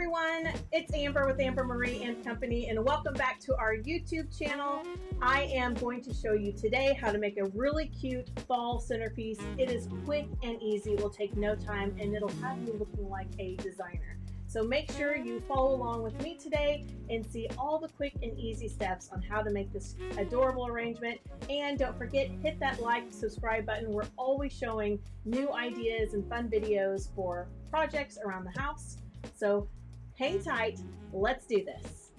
everyone, it's Amber with Amber Marie and Company, and welcome back to our YouTube channel. I am going to show you today how to make a really cute fall centerpiece. It is quick and easy, it will take no time, and it'll have you looking like a designer. So make sure you follow along with me today and see all the quick and easy steps on how to make this adorable arrangement. And don't forget, hit that like, subscribe button. We're always showing new ideas and fun videos for projects around the house. So hang tight, let's do this.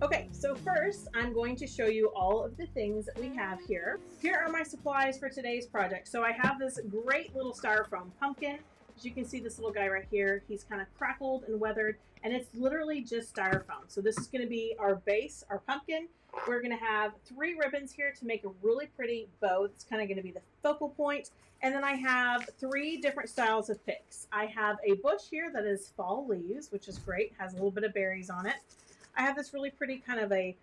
Okay, so first I'm going to show you all of the things that we have here. Here are my supplies for today's project. So I have this great little styrofoam pumpkin. As you can see, this little guy right here, he's kind of crackled and weathered, and it's literally just styrofoam. So this is going to be our base, our pumpkin. We're going to have 3 ribbons here to make a really pretty bow. It's kind of going to be the focal point. And then I have 3 different styles of picks. I have a bush here that is fall leaves, which is great, has a little bit of berries on it. I have this really pretty kind of a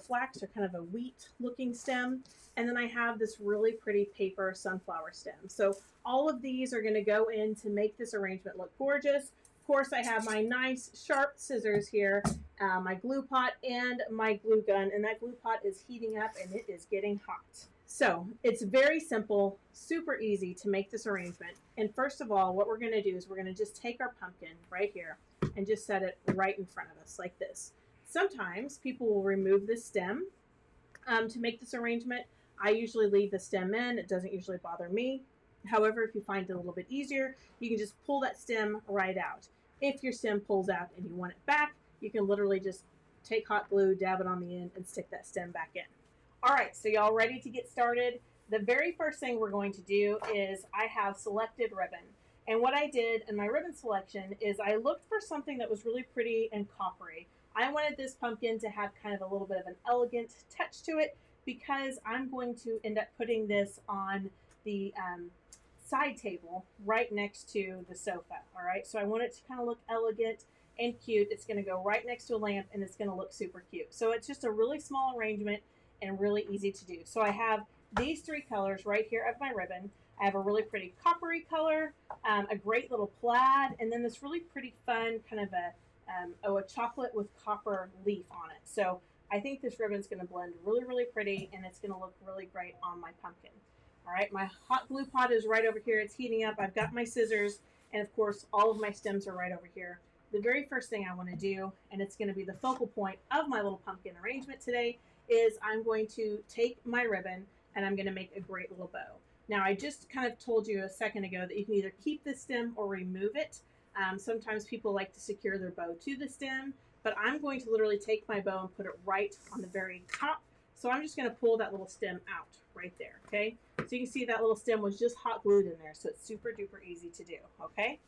flax or kind of a wheat looking stem. And then I have this really pretty paper sunflower stem. So all of these are going to go in to make this arrangement look gorgeous. Of course, I have my nice sharp scissors here, my glue pot, and my glue gun. And that glue pot is heating up and it is getting hot. So it's very simple, super easy to make this arrangement. And first of all, what we're going to do is we're going to just take our pumpkin right here and just set it right in front of us like this. Sometimes people will remove this stem to make this arrangement. I usually leave the stem in. It doesn't usually bother me. However, if you find it a little bit easier, you can just pull that stem right out. If your stem pulls out and you want it back, you can literally just take hot glue, dab it on the end, and stick that stem back in. All right, so y'all ready to get started? The very first thing we're going to do is I have selected ribbon. And what I did in my ribbon selection is I looked for something that was really pretty and coppery. I wanted this pumpkin to have kind of a little bit of an elegant touch to it because I'm going to end up putting this on the side table right next to the sofa. All right, so I want it to kind of look elegant and cute. It's going to go right next to a lamp and it's going to look super cute. So it's just a really small arrangement and really easy to do. So I have these 3 colors right here of my ribbon. I have a really pretty coppery color, a great little plaid, and then this really pretty fun kind of a chocolate with copper leaf on it. So I think this ribbon is going to blend really, really pretty, and it's going to look really great on my pumpkin. All right, my hot glue pot is right over here. It's heating up. I've got my scissors, and of course, all of my stems are right over here. The very first thing I want to do, and it's going to be the focal point of my little pumpkin arrangement today, is I'm going to take my ribbon and I'm going to make a great little bow. Now, I just kind of told you a second ago that you can either keep the stem or remove it. Sometimes people like to secure their bow to the stem, but I'm going to literally take my bow and put it right on the very top. So I'm just going to pull that little stem out right there, okay? So you can see that little stem was just hot glued in there, so it's super duper easy to do, okay?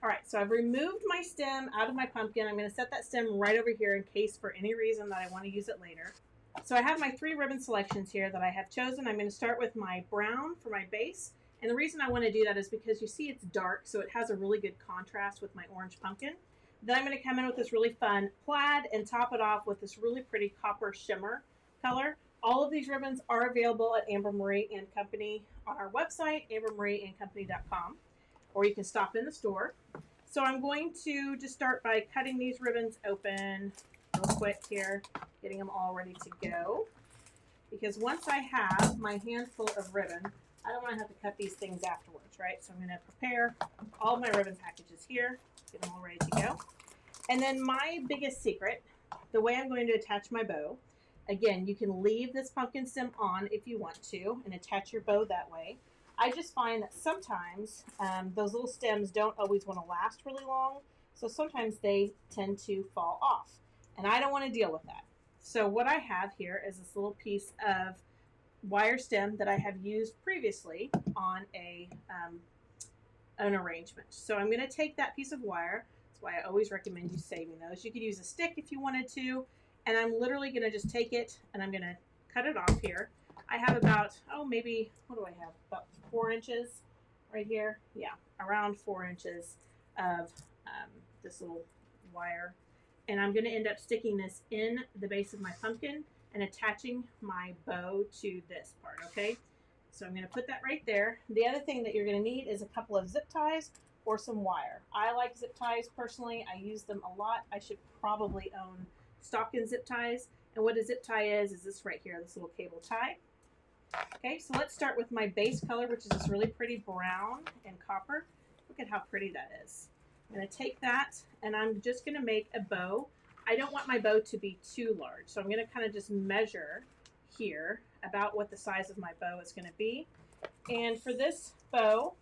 All right, so I've removed my stem out of my pumpkin. I'm going to set that stem right over here in case for any reason that I want to use it later. So I have my 3 ribbon selections here that I have chosen. I'm going to start with my brown for my base. And the reason I want to do that is because you see it's dark, so it has a really good contrast with my orange pumpkin. Then I'm going to come in with this really fun plaid and top it off with this really pretty copper shimmer color. All of these ribbons are available at Amber Marie and Company on our website, ambermarieandcompany.com. Or you can stop in the store. So I'm going to just start by cutting these ribbons open real quick here, getting them all ready to go. Because once I have my handful of ribbon, I don't want to have to cut these things afterwards, right? So I'm going to prepare all of my ribbon packages here, get them all ready to go. And then my biggest secret, the way I'm going to attach my bow, again, you can leave this pumpkin stem on if you want to and attach your bow that way. I just find that sometimes those little stems don't always want to last really long, so sometimes they tend to fall off, and I don't want to deal with that. So what I have here is this little piece of wire stem that I have used previously on an arrangement. So I'm going to take that piece of wire. That's why I always recommend you saving those. You could use a stick if you wanted to, and I'm literally going to just take it and I'm going to cut it off here. I have about, maybe, what do I have? About 4 inches right here. Yeah, around 4 inches of this little wire. And I'm going to end up sticking this in the base of my pumpkin and attaching my bow to this part, okay? So I'm going to put that right there. The other thing that you're going to need is a couple of zip ties or some wire. I like zip ties personally. I use them a lot. I should probably own stocking zip ties. And what a zip tie is this right here, this little cable tie. Okay, so let's start with my base color, which is this really pretty brown and copper. Look at how pretty that is. I'm going to take that and I'm just going to make a bow. I don't want my bow to be too large, so I'm going to kind of just measure here about what the size of my bow is going to be. And for this bow,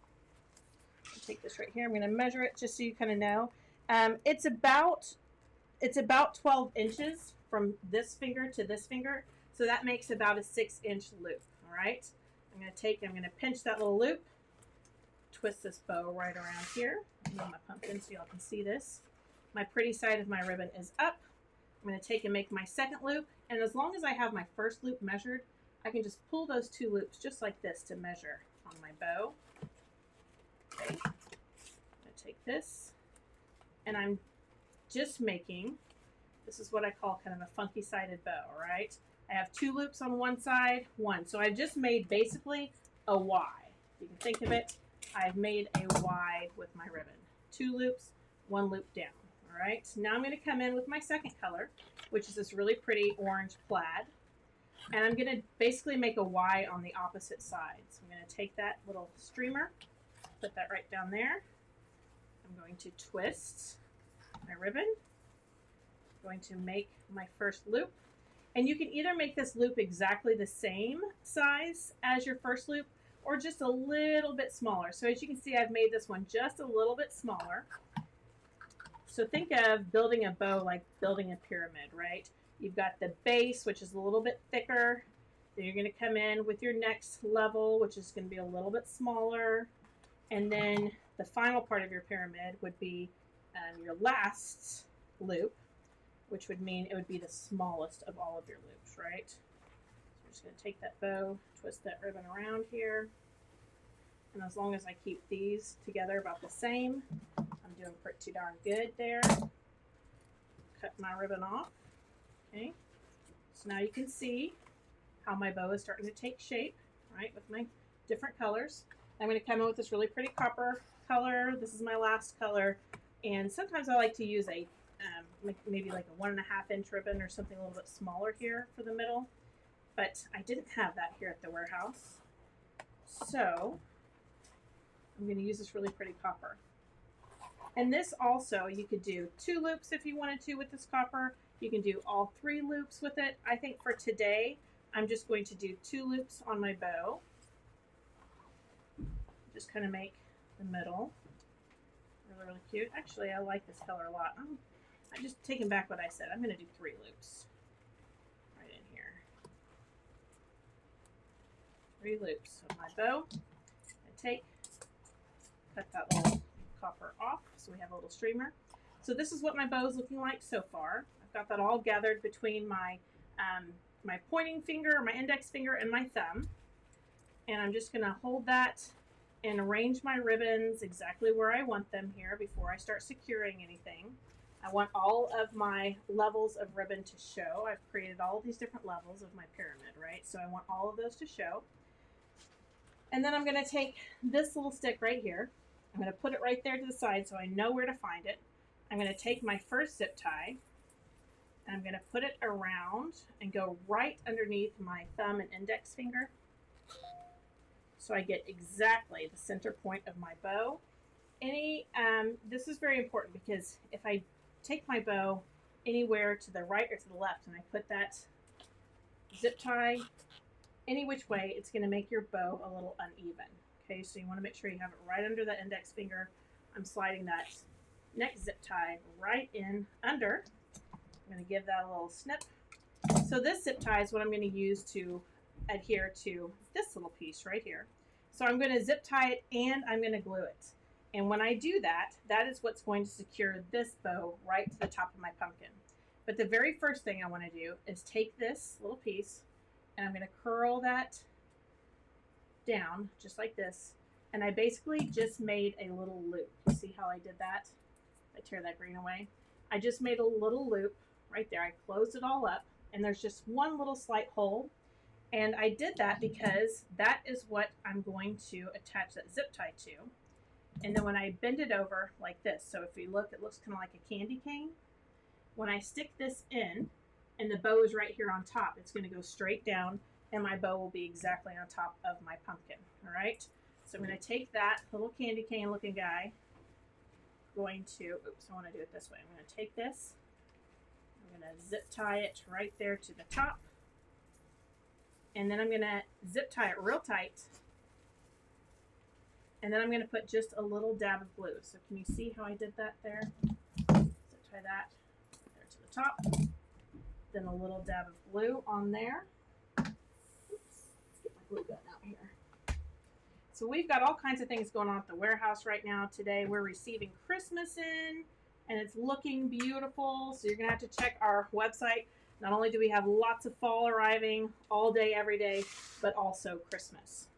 I'll take this right here. I'm going to measure it just so you kind of know. It's about 12 inches from this finger to this finger, so that makes about a 6-inch loop. All right, I'm going to pinch that little loop, twist this bow right around here. Move my pumpkin so y'all can see this. My pretty side of my ribbon is up. I'm going to take and make my second loop, and as long as I have my first loop measured, I can just pull those 2 loops just like this to measure on my bow. Okay, I'm going to take this, and I'm just making, this is what I call kind of a funky sided bow, all right? I have 2 loops on one side, 1. So I just made basically a Y. You can think of it, I've made a Y with my ribbon. 2 loops, 1 loop down, all right? Now I'm gonna come in with my second color, which is this really pretty orange plaid. And I'm gonna basically make a Y on the opposite side. So I'm gonna take that little streamer, put that right down there. I'm going to twist my ribbon. I'm going to make my first loop. And you can either make this loop exactly the same size as your first loop or just a little bit smaller. So as you can see, I've made this one just a little bit smaller. So think of building a bow like building a pyramid, right? You've got the base, which is a little bit thicker. Then you're going to come in with your next level, which is going to be a little bit smaller. And then the final part of your pyramid would be your last loop, which would mean it would be the smallest of all of your loops, right? So I'm just going to take that bow, twist that ribbon around here. And as long as I keep these together about the same, I'm doing pretty darn good there. Cut my ribbon off. Okay, so now you can see how my bow is starting to take shape, right, with my different colors. I'm going to come in with this really pretty copper color. This is my last color. And sometimes I like to use a maybe like a 1.5 inch ribbon or something a little bit smaller here for the middle, but I didn't have that here at the warehouse. So I'm going to use this really pretty copper. And this also, you could do 2 loops if you wanted to with this copper. You can do all 3 loops with it. I think for today, I'm just going to do 2 loops on my bow. Just kind of make the middle really, really cute. Actually, I like this color a lot. I'm just taking back what I said. I'm going to do 3 loops right in here. 3 loops of my bow. And cut that little copper off so we have a little streamer. So this is what my bow is looking like so far. I've got that all gathered between my my pointing finger, my index finger, and my thumb. And I'm just going to hold that and arrange my ribbons exactly where I want them here before I start securing anything. I want all of my levels of ribbon to show. I've created all of these different levels of my pyramid, right? So I want all of those to show. And then I'm going to take this little stick right here. I'm going to put it right there to the side so I know where to find it. I'm going to take my first zip tie and I'm going to put it around and go right underneath my thumb and index finger. So I get exactly the center point of my bow. This is very important because if I take my bow anywhere to the right or to the left and I put that zip tie any which way, it's going to make your bow a little uneven. Okay, so you want to make sure you have it right under the index finger. I'm sliding that next zip tie right in under. I'm going to give that a little snip. So this zip tie is what I'm going to use to adhere to this little piece right here. So I'm going to zip tie it and I'm going to glue it. And when I do that, that is what's going to secure this bow right to the top of my pumpkin. But the very first thing I want to do is take this little piece and I'm going to curl that down just like this. And I basically just made a little loop. You see how I did that? I tear that green away. I just made a little loop right there. I closed it all up and there's just one little slight hole. And I did that because that is what I'm going to attach that zip tie to. And then when I bend it over like this, so if you look, it looks kind of like a candy cane. When I stick this in, and the bow is right here on top, it's going to go straight down, and my bow will be exactly on top of my pumpkin. All right. So I'm going to take that little candy cane looking guy, going to, oops, I want to do it this way. I'm going to take this, I'm going to zip tie it right there to the top, and then I'm going to zip tie it real tight, and then I'm going to put just a little dab of glue. So can you see how I did that there? Zip tie that there to the top, then a little dab of glue on there. Oops, let's get my glue gun out here. So we've got all kinds of things going on at the warehouse right now. Today we're receiving Christmas in, and it's looking beautiful. So you're going to have to check our website. Not only do we have lots of fall arriving all day, every day, but also Christmas.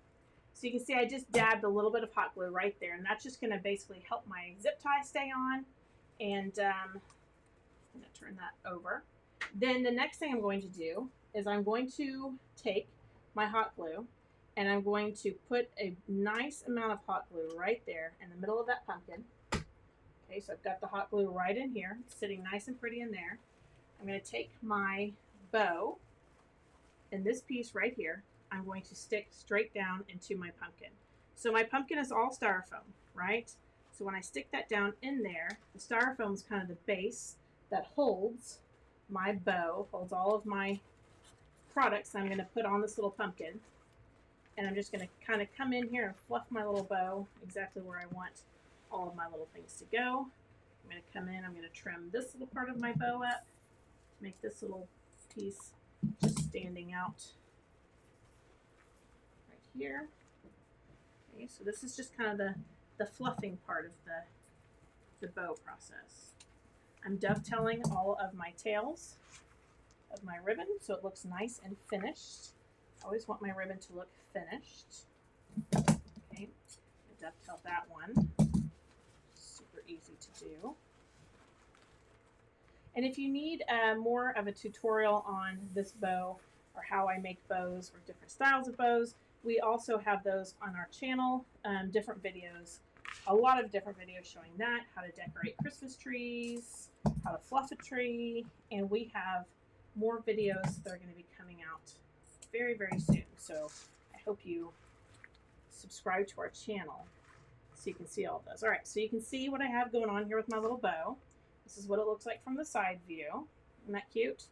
So you can see I just dabbed a little bit of hot glue right there, and that's just going to basically help my zip tie stay on. And I'm going to turn that over. Then the next thing I'm going to do is I'm going to take my hot glue, and I'm going to put a nice amount of hot glue right there in the middle of that pumpkin. Okay, so I've got the hot glue right in here, sitting nice and pretty in there. I'm going to take my bow, and this piece right here, I'm going to stick straight down into my pumpkin. So my pumpkin is all styrofoam, right? So when I stick that down in there, the styrofoam is kind of the base that holds my bow, holds all of my products that I'm going to put on this little pumpkin. And I'm just going to kind of come in here and fluff my little bow exactly where I want all of my little things to go. I'm going to come in, I'm going to trim this little part of my bow up, make this little piece just standing out right here. Okay, so this is just kind of the fluffing part of the bow process. I'm dovetailing all of my tails of my ribbon so it looks nice and finished. I always want my ribbon to look finished. Okay, I dovetail that one. Super easy to do. And if you need more of a tutorial on this bow or how I make bows or different styles of bows, we also have those on our channel, different videos, a lot of different videos showing that, how to decorate Christmas trees, how to fluff a tree, and we have more videos that are going to be coming out very, very soon. So I hope you subscribe to our channel so you can see all of those. All right, so you can see what I have going on here with my little bow. This is what it looks like from the side view. Isn't that cute?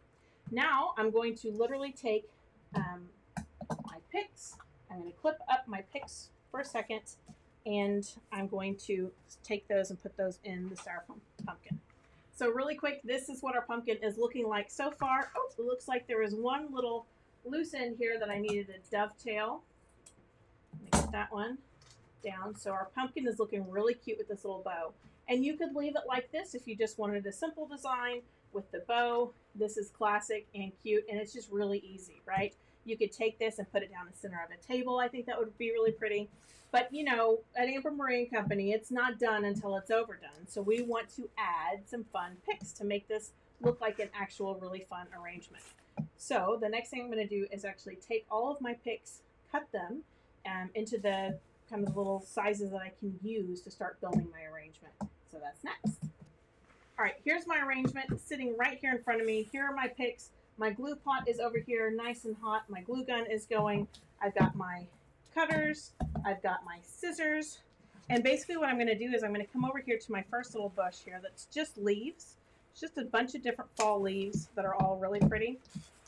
Now I'm going to literally take my picks. I'm going to clip up my picks for a second, and I'm going to take those and put those in the styrofoam pumpkin. So really quick, this is what our pumpkin is looking like so far. Oh, it looks like there is one little loose end here that I needed to dovetail. Let me get that one down. So our pumpkin is looking really cute with this little bow. And you could leave it like this if you just wanted a simple design with the bow. This is classic and cute, and it's just really easy, right? You could take this and put it down the center of a table. I think that would be really pretty. But, you know, at Amber Marine Company, it's not done until it's overdone. So we want to add some fun picks to make this look like an actual really fun arrangement. So the next thing I'm going to do is actually take all of my picks, cut them into the kind of little sizes that I can use to start building my arrangement. So that's next. All right, here's my arrangement sitting right here in front of me. Here are my picks. My glue pot is over here, nice and hot. My glue gun is going. I've got my cutters. I've got my scissors. And basically what I'm going to do is I'm going to come over here to my first little bush here that's just leaves. It's just a bunch of different fall leaves that are all really pretty.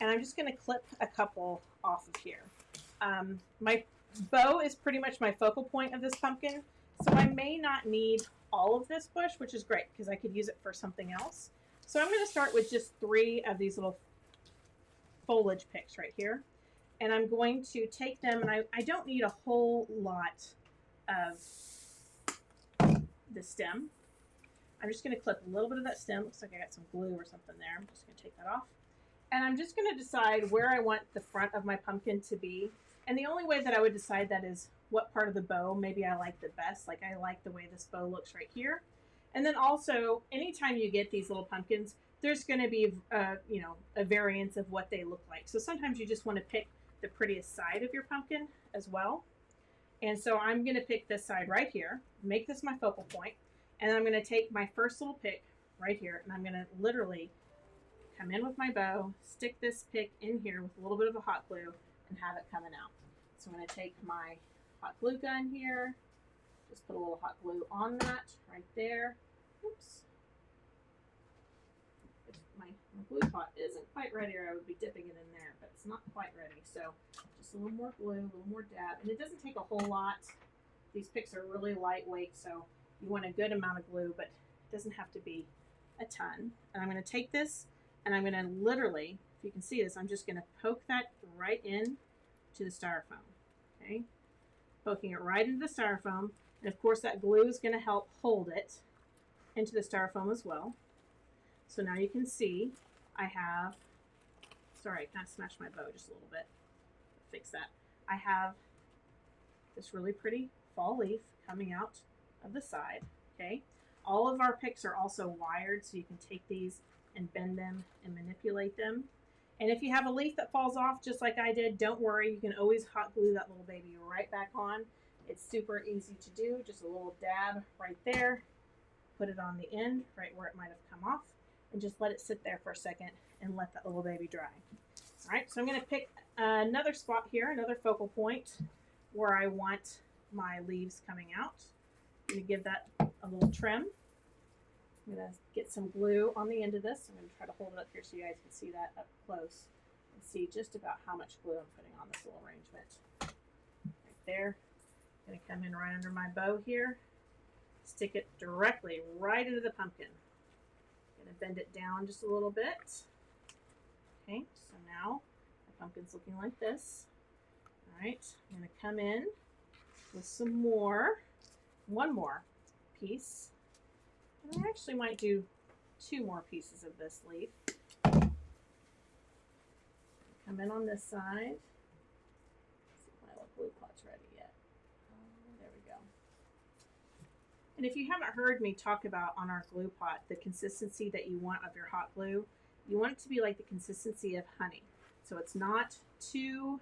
And I'm just going to clip a couple off of here. My bow is pretty much my focal point of this pumpkin. So I may not need all of this bush, which is great because I could use it for something else. So I'm going to start with just 3 of these little foliage picks right here. And I'm going to take them, and I don't need a whole lot of the stem. I'm just going to clip a little bit of that stem. Looks like I got some glue or something there. I'm just going to take that off. And I'm just going to decide where I want the front of my pumpkin to be. And the only way that I would decide that is what part of the bow maybe I like the best. Like I like the way this bow looks right here. And then also, anytime you get these little pumpkins, there's going to be you know, a variance of what they look like. So sometimes you just want to pick the prettiest side of your pumpkin as well. And so I'm going to pick this side right here, make this my focal point, and then I'm going to take my first little pick right here, and I'm going to literally come in with my bow, stick this pick in here with a little bit of a hot glue, and have it coming out. So I'm going to take my hot glue gun here, just put a little hot glue on that right there. Oops. If my glue pot isn't quite ready, or I would be dipping it in there, but it's not quite ready. So just a little more glue, a little more dab, and it doesn't take a whole lot. These picks are really lightweight, so you want a good amount of glue, but it doesn't have to be a ton. And I'm going to take this and I'm going to literally, if you can see this, I'm just going to poke that right in to the styrofoam. Okay, poking it right into the styrofoam, and of course that glue is going to help hold it into the styrofoam as well. So now you can see I have, sorry, I kind of smashed my bow just a little bit. Fix that. I have this really pretty fall leaf coming out of the side. Okay, all of our picks are also wired, so you can take these and bend them and manipulate them. And if you have a leaf that falls off just like I did, don't worry, you can always hot glue that little baby right back on. It's super easy to do, just a little dab right there, put it on the end right where it might have come off, and just let it sit there for a second and let that little baby dry. All right, so I'm going to pick another spot here, another focal point where I want my leaves coming out. I'm going to give that a little trim. I'm going to get some glue on the end of this. I'm going to try to hold it up here so you guys can see that up close and see just about how much glue I'm putting on this little arrangement. Right there. I'm going to come in right under my bow here. Stick it directly right into the pumpkin. I'm going to bend it down just a little bit. Okay, so now the pumpkin's looking like this. All right, I'm going to come in with some more, one more piece. And I actually might do 2 more pieces of this leaf. Come in on this side. Let's see if my little glue pot's ready yet. There we go. And if you haven't heard me talk about on our glue pot, the consistency that you want of your hot glue, you want it to be like the consistency of honey. So it's not too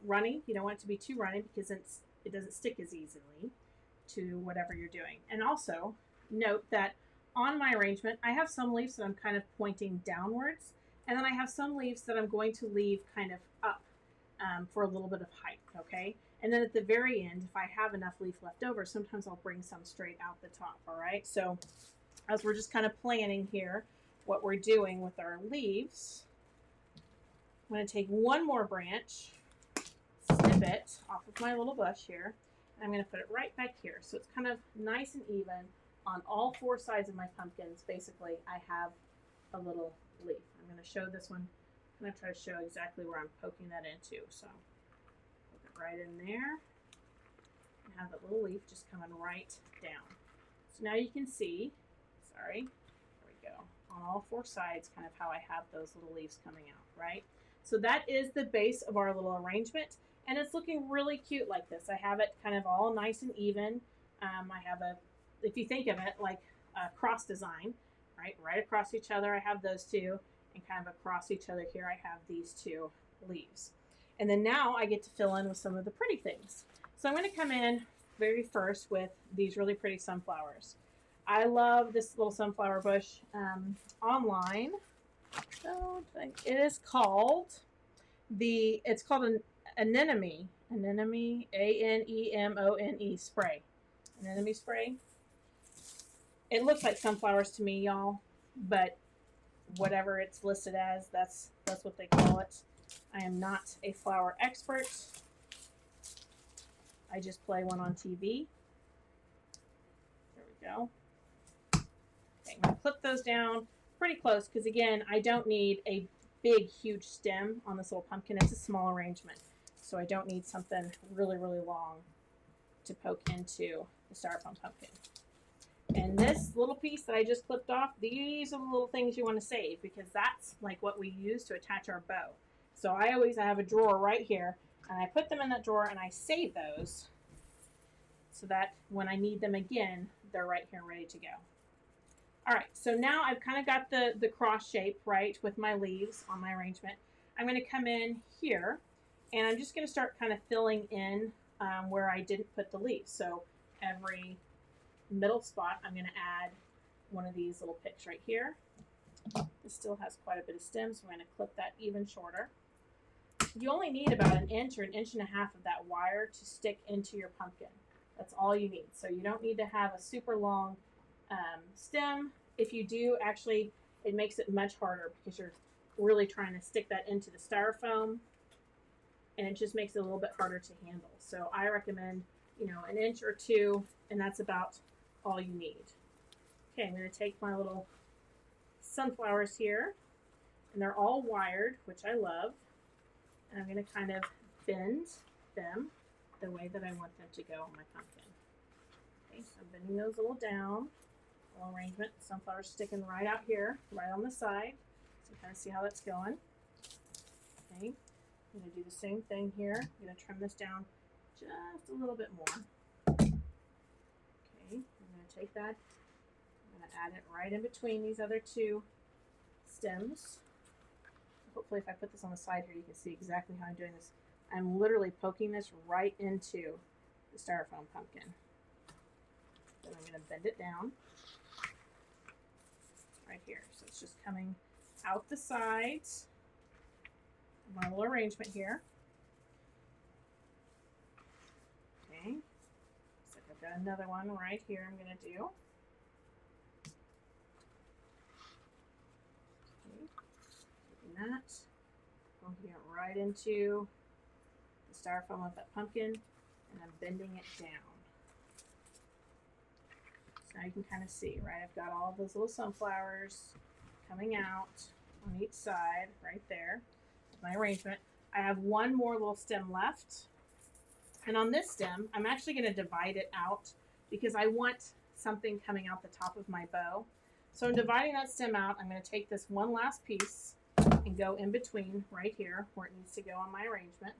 runny. You don't want it to be too runny because it doesn't stick as easily to whatever you're doing. And also note that on my arrangement, I have some leaves that I'm kind of pointing downwards, and then I have some leaves that I'm going to leave kind of up for a little bit of height, okay? And then at the very end, if I have enough leaf left over, sometimes I'll bring some straight out the top, all right? So as we're just kind of planning here what we're doing with our leaves, I'm going to take one more branch, snip it off of my little bush here, and I'm going to put it right back here. So it's kind of nice and even on all 4 sides of my pumpkins. Basically, I have a little leaf. I'm going to show this one. I'm going to try to show exactly where I'm poking that into. So poke it right in there and have that little leaf just coming right down. So now you can see, sorry, there we go, on all 4 sides kind of how I have those little leaves coming out, right? So that is the base of our little arrangement, and it's looking really cute like this. I have it kind of all nice and even. I have a, if you think of it like a cross design, right across each other, I have those 2, and kind of across each other here, I have these 2 leaves. And then now I get to fill in with some of the pretty things. So I'm going to come in very first with these really pretty sunflowers. I love this little sunflower bush online. It is called an anemone, Anemone spray. Anemone spray. It looks like sunflowers to me, y'all, but whatever it's listed as, that's what they call it. I am not a flower expert. I just play one on TV. There we go. Okay, I'm going to clip those down pretty close because, again, I don't need a big, huge stem on this little pumpkin. It's a small arrangement, so I don't need something really, really long to poke into the styrofoam pumpkin. And this little piece that I just clipped off, these are the little things you want to save because that's like what we use to attach our bow. So I always have a drawer right here, and I put them in that drawer and I save those so that when I need them again, they're right here ready to go. All right, so now I've kind of got the cross shape, right, with my leaves on my arrangement. I'm going to come in here, and I'm just going to start kind of filling in where I didn't put the leaf. So every middle spot, I'm going to add one of these little picks right here. This still has quite a bit of stem, so I'm going to clip that even shorter. You only need about an inch or an inch and a half of that wire to stick into your pumpkin. That's all you need. So you don't need to have a super long stem. If you do, actually, it makes it much harder because you're really trying to stick that into the styrofoam, and it just makes it a little bit harder to handle. So I recommend, you know, an inch or two, and that's about all you need. Okay, I'm going to take my little sunflowers here, and they're all wired, which I love. And I'm going to kind of bend them the way that I want them to go on my pumpkin. Okay, so I'm bending those a little down. Little arrangement. Sunflowers sticking right out here, right on the side. So you kind of see how that's going. Okay, I'm going to do the same thing here. I'm going to trim this down just a little bit more. Okay, I'm going to take that. I'm going to add it right in between these other two stems. Hopefully if I put this on the side here, you can see exactly how I'm doing this. I'm literally poking this right into the styrofoam pumpkin. Then I'm going to bend it down right here. So it's just coming out the sides of my little arrangement here. Okay, so I've got another one right here I'm going to do. Okay, taking that, poking it right into the styrofoam of that pumpkin, and I'm bending it down. So now you can kind of see, right? I've got all those little sunflowers coming out on each side right there. My arrangement. I have one more little stem left. And on this stem, I'm actually going to divide it out because I want something coming out the top of my bow. So I'm dividing that stem out. I'm going to take this one last piece and go in between right here where it needs to go on my arrangement.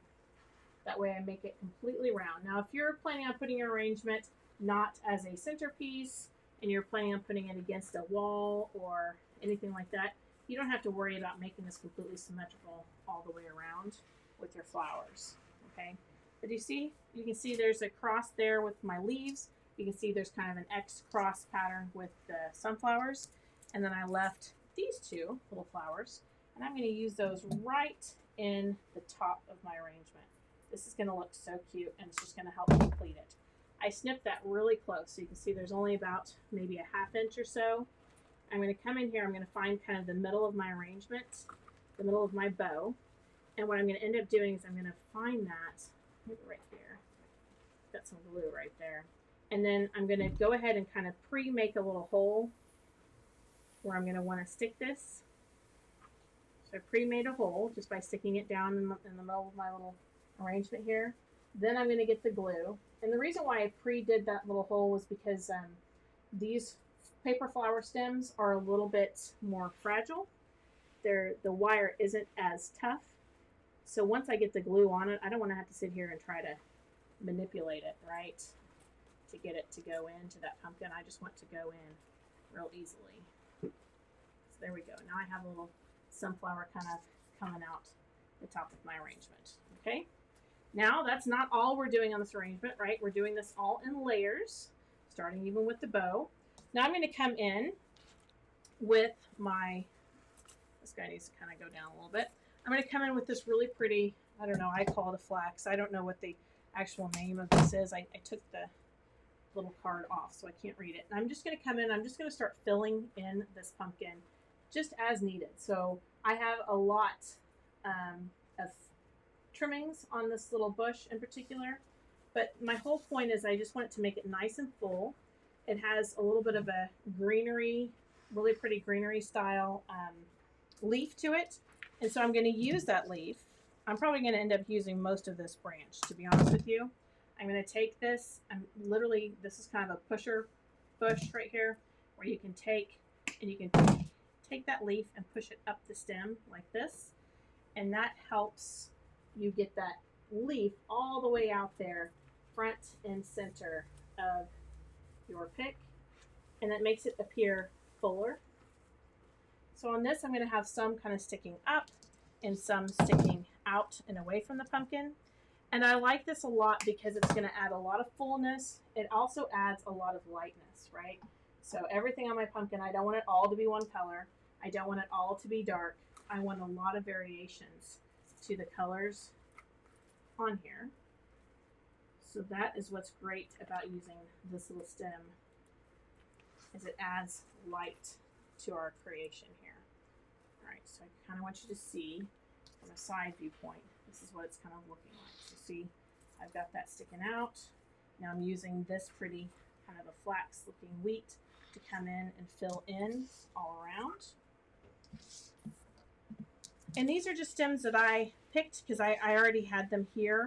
That way I make it completely round. Now, if you're planning on putting your arrangement not as a centerpiece and you're planning on putting it against a wall or anything like that, you don't have to worry about making this completely symmetrical all the way around with your flowers, okay? But you can see there's a cross there with my leaves. You can see there's kind of an X cross pattern with the sunflowers. And then I left these two little flowers, and I'm going to use those right in the top of my arrangement. This is going to look so cute, and it's just going to help complete it. I snipped that really close, so you can see there's only about maybe a ½ inch or so. I'm going to come in here, I'm going to find kind of the middle of my arrangement, the middle of my bow. And what I'm going to end up doing is I'm going to find that, maybe right here. Got some glue right there. And then I'm going to go ahead and kind of pre-make a little hole where I'm going to want to stick this. So I pre-made a hole just by sticking it down in the middle of my little arrangement here. Then I'm going to get the glue. And the reason why I pre-did that little hole was because these paper flower stems are a little bit more fragile. The wire isn't as tough. So once I get the glue on it, I don't want to have to sit here and try to manipulate it, right? To get it to go into that pumpkin. I just want to go in real easily. So there we go. Now I have a little sunflower kind of coming out the top of my arrangement. Okay. Now that's not all we're doing on this arrangement, right? We're doing this all in layers, starting even with the bow. Now I'm going to come in with my, this guy needs to kind of go down a little bit. I'm going to come in with this really pretty, I don't know, I call it a flax. I don't know what the actual name of this is. I took the little card off, so I can't read it. And I'm just going to come in, I'm just going to start filling in this pumpkin just as needed. So I have a lot of trimmings on this little bush in particular, but my whole point is I just want it to make it nice and full. It has a little bit of a greenery, really pretty greenery style leaf to it. And so I'm going to use that leaf. I'm probably going to end up using most of this branch, to be honest with you. I'm going to take this, this is kind of a pusher bush right here, where you can take, and you can take that leaf and push it up the stem like this. And that helps you get that leaf all the way out there, front and center of your pick. And that makes it appear fuller. So on this, I'm going to have some kind of sticking up and some sticking out and away from the pumpkin. And I like this a lot because it's going to add a lot of fullness. It also adds a lot of lightness, right? So everything on my pumpkin, I don't want it all to be one color. I don't want it all to be dark. I want a lot of variations to the colors on here. So that is what's great about using this little stem, is it adds light to our creation here. All right, so I kind of want you to see from a side viewpoint, this is what it's kind of looking like. So see, I've got that sticking out. Now I'm using this pretty kind of a flax looking wheat to come in and fill in all around. And these are just stems that I picked because I already had them here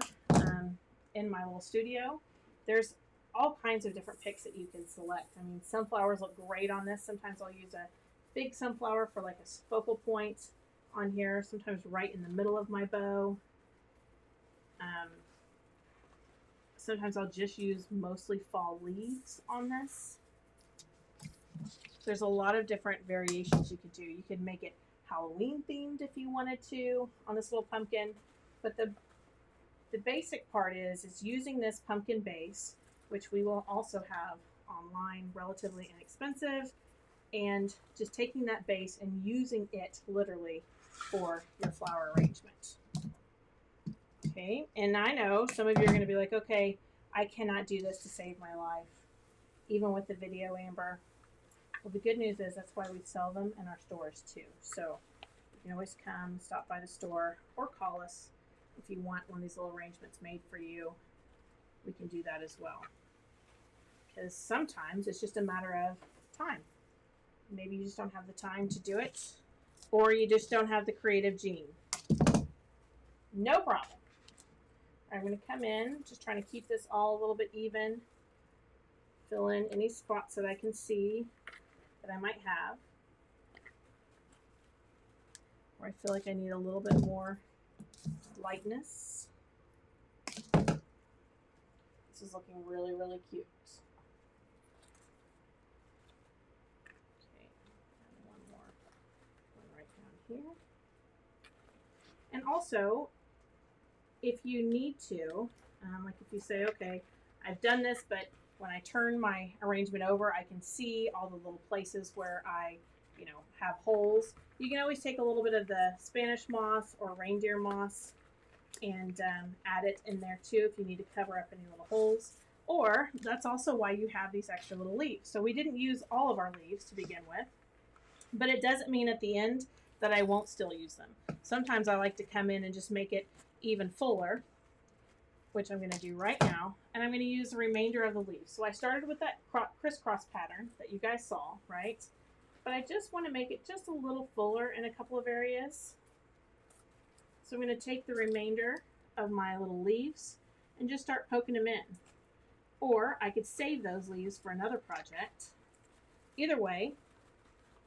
in my little studio. There's all kinds of different picks that you can select. I mean, sunflowers look great on this. Sometimes I'll use a big sunflower for like a focal point on here, sometimes right in the middle of my bow. Sometimes I'll just use mostly fall leaves on this. There's a lot of different variations you could do. You could make it Halloween themed if you wanted to on this little pumpkin, but the basic part is using this pumpkin base, which we will also have online, relatively inexpensive, and just taking that base and using it literally for your flower arrangement. Okay, and I know some of you are going to be like, okay, I cannot do this to save my life, even with the video, Amber. Well, the good news is that's why we sell them in our stores too. So you can always come, stop by the store, or call us if you want one of these little arrangements made for you. We can do that as well. Because sometimes it's just a matter of time. Maybe you just don't have the time to do it, or you just don't have the creative gene. No problem. I'm going to come in, just trying to keep this all a little bit even. Fill in any spots that I can see that I might have, where I feel like I need a little bit more lightness. This is looking really, really cute. Okay, and one more, one right down here. And also, if you need to, like if you say, okay, I've done this, but when I turn my arrangement over, I can see all the little places where I, have holes. You can always take a little bit of the Spanish moss or reindeer moss and add it in there too if you need to cover up any little holes. Or that's also why you have these extra little leaves. So we didn't use all of our leaves to begin with, but it doesn't mean at the end that I won't still use them. Sometimes I like to come in and just make it even fuller, which I'm going to do right now, and I'm going to use the remainder of the leaves. So I started with that crisscross pattern that you guys saw, right? But I just want to make it just a little fuller in a couple of areas. So I'm going to take the remainder of my little leaves and just start poking them in. Or I could save those leaves for another project. Either way,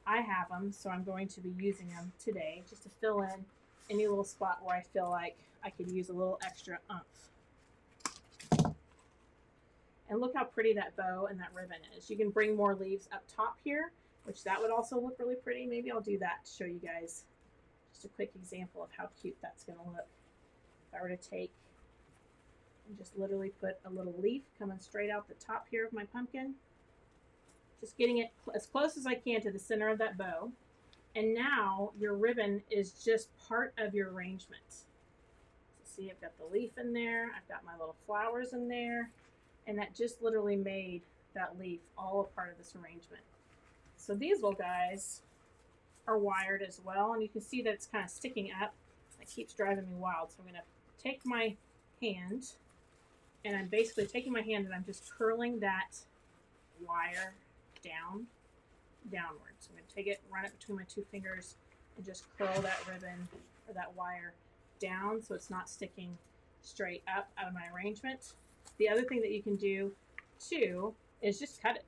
I have them, so I'm going to be using them today just to fill in any little spot where I feel like I could use a little extra oomph. And look how pretty that bow and that ribbon is. You can bring more leaves up top here, which that would also look really pretty. Maybe I'll do that to show you guys just a quick example of how cute that's going to look. If I were to take and just literally put a little leaf coming straight out the top here of my pumpkin, just getting it as close as I can to the center of that bow. And now your ribbon is just part of your arrangement. So see, I've got the leaf in there, I've got my little flowers in there, and that just literally made that leaf all a part of this arrangement. So these little guys are wired as well, and you can see that it's kind of sticking up. It keeps driving me wild. So I'm going to take my hand, and I'm basically taking my hand and I'm just curling that wire downward. So I'm going to take it, run it between my two fingers, and just curl that ribbon or that wire down so it's not sticking straight up out of my arrangement. The other thing that you can do too is just cut it.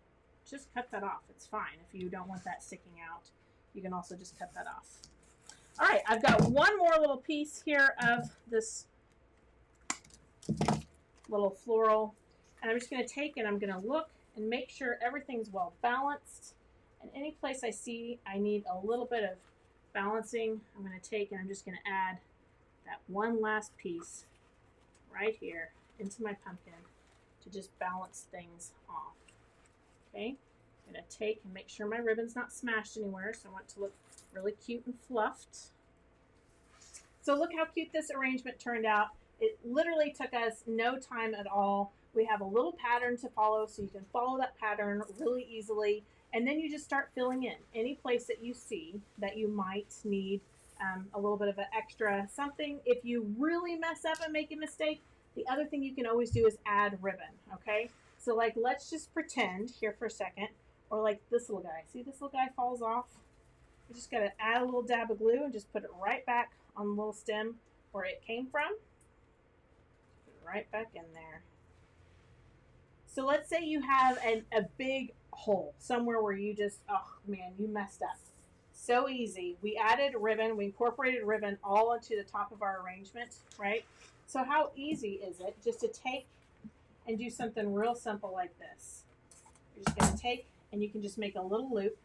Just cut that off. It's fine. If you don't want that sticking out, you can also just cut that off. All right, I've got one more little piece here of this little floral, and I'm just going to take and I'm going to look and make sure everything's well balanced. And any place I see I need a little bit of balancing, I'm going to take and I'm just going to add that one last piece right here into my pumpkin to just balance things off. Okay, I'm going to take and make sure my ribbon's not smashed anywhere, so I want it to look really cute and fluffed. So look how cute this arrangement turned out. It literally took us no time at all. We have a little pattern to follow, so you can follow that pattern really easily. And then you just start filling in any place that you see that you might need a little bit of an extra something. If you really mess up and make a mistake, the other thing you can always do is add ribbon, okay? So like, let's just pretend here for a second, or like this little guy. See, this little guy falls off. You just gotta add a little dab of glue and just put it right back on the little stem where it came from. Put it right back in there. So let's say you have a big hole somewhere where you just, oh man, you messed up. So easy. We added ribbon, we incorporated ribbon all onto the top of our arrangement, right? So how easy is it just to take and do something real simple like this? You're just gonna take and you can just make a little loop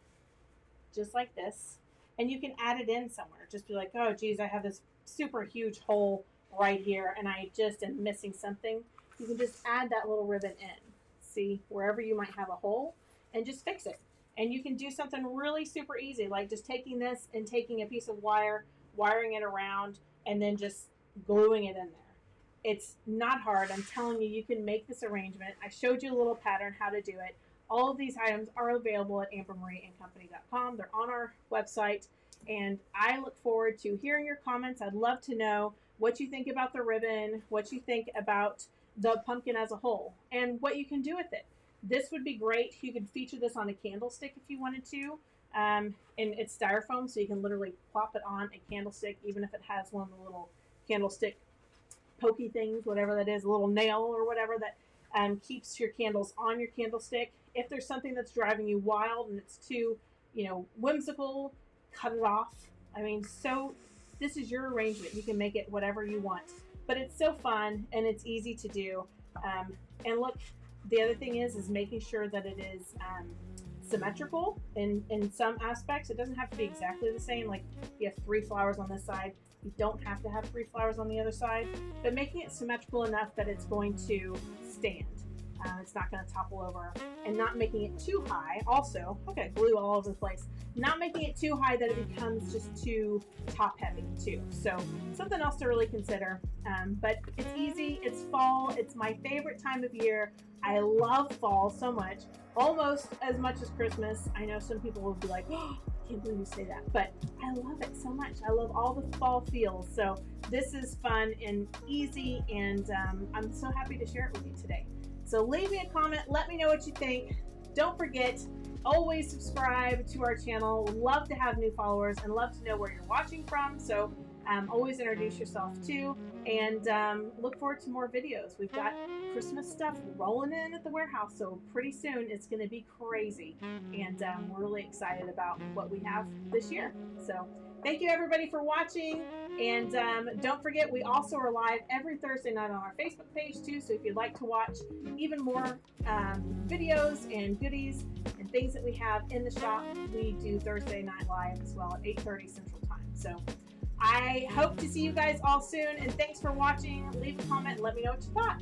just like this, and you can add it in somewhere. Just be like, oh geez, I have this super huge hole right here and I just am missing something. You can just add that little ribbon in. See, wherever you might have a hole, and just fix it. And you can do something really super easy, like just taking this and taking a piece of wire, wiring it around, and then just gluing it in there. It's not hard. I'm telling you, you can make this arrangement. I showed you a little pattern how to do it. All of these items are available at ambermarieandcompany.com. They're on our website, and I look forward to hearing your comments. I'd love to know what you think about the ribbon, what you think about the pumpkin as a whole, and what you can do with it. This would be great. You could feature this on a candlestick if you wanted to, and it's styrofoam, so you can literally plop it on a candlestick, even if it has one of the little candlestick pokey things, whatever that is, a little nail or whatever that keeps your candles on your candlestick. If there's something that's driving you wild and it's too, whimsical, cut it off. I mean, so this is your arrangement. You can make it whatever you want, but it's so fun and it's easy to do. And look, the other thing is making sure that it is symmetrical in some aspects. It doesn't have to be exactly the same. Like if you have 3 flowers on this side, you don't have to have 3 flowers on the other side, but making it symmetrical enough that it's going to stand. It's not going to topple over, and not making it too high. Also, okay, glue all over the place. Not making it too high that it becomes just too top heavy too. So something else to really consider. But it's easy. It's fall. It's my favorite time of year. I love fall so much, almost as much as Christmas. I know some people will be like, oh, I can't believe you say that, but I love it so much. I love all the fall feels. So this is fun and easy, and I'm so happy to share it with you today. So leave me a comment. Let me know what you think. Don't forget, always subscribe to our channel. Love to have new followers and love to know where you're watching from. So always introduce yourself too, and look forward to more videos. We've got Christmas stuff rolling in at the warehouse, so pretty soon it's going to be crazy, and we're really excited about what we have this year. So thank you everybody for watching, and don't forget, we also are live every Thursday night on our Facebook page too, so if you'd like to watch even more videos and goodies and things that we have in the shop, we do Thursday night live as well at 8:30 Central Time. So I hope to see you guys all soon, and thanks for watching. Leave a comment and let me know what you thought.